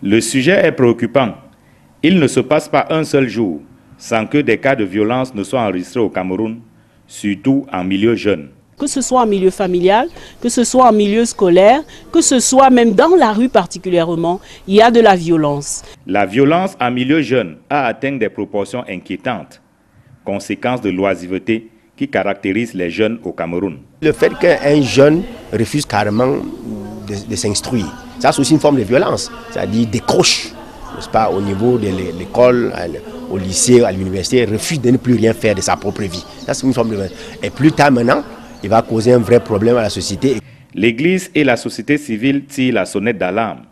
Le sujet est préoccupant. Il ne se passe pas un seul jour sans que des cas de violence ne soient enregistrés au Cameroun, surtout en milieu jeune. Que ce soit en milieu familial, que ce soit en milieu scolaire, que ce soit même dans la rue particulièrement, il y a de la violence. La violence en milieu jeune a atteint des proportions inquiétantes, conséquence de l'oisiveté qui caractérise les jeunes au Cameroun. Le fait qu'un jeune refuse carrément de s'instruire, ça c'est aussi une forme de violence, c'est-à-dire décroche, n'est-ce pas, au niveau de l'école, au lycée, à l'université, refuse de ne plus rien faire de sa propre vie. Ça c'est une forme de violence. Et plus tard maintenant, il va causer un vrai problème à la société. L'Église et la société civile tirent la sonnette d'alarme.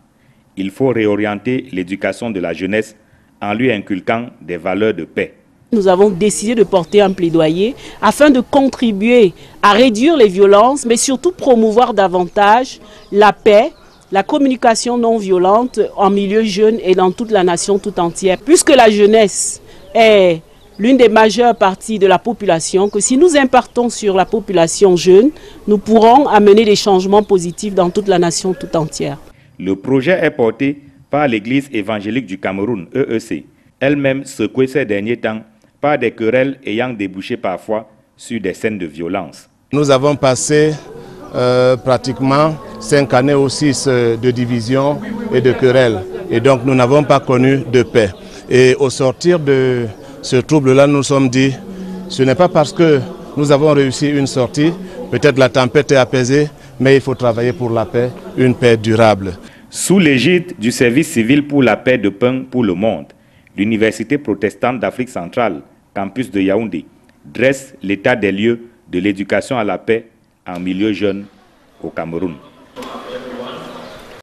Il faut réorienter l'éducation de la jeunesse en lui inculquant des valeurs de paix. Nous avons décidé de porter un plaidoyer afin de contribuer à réduire les violences, mais surtout promouvoir davantage la paix, la communication non violente en milieu jeune et dans toute la nation tout entière. Puisque la jeunesse est l'une des majeures parties de la population, que si nous impartons sur la population jeune, nous pourrons amener des changements positifs dans toute la nation tout entière. Le projet est porté par l'Église évangélique du Cameroun, EEC, elle-même secouée ces derniers temps par des querelles ayant débouché parfois sur des scènes de violence. Nous avons passé pratiquement 5 années ou 6 de division et de querelles, et donc nous n'avons pas connu de paix. Et au sortir de ce trouble-là, nous nous sommes dit, ce n'est pas parce que nous avons réussi une sortie, peut-être la tempête est apaisée, mais il faut travailler pour la paix, une paix durable. Sous l'égide du service civil pour la paix de Pain pour le monde, l'Université protestante d'Afrique centrale, campus de Yaoundé, dresse l'état des lieux de l'éducation à la paix en milieu jeune au Cameroun.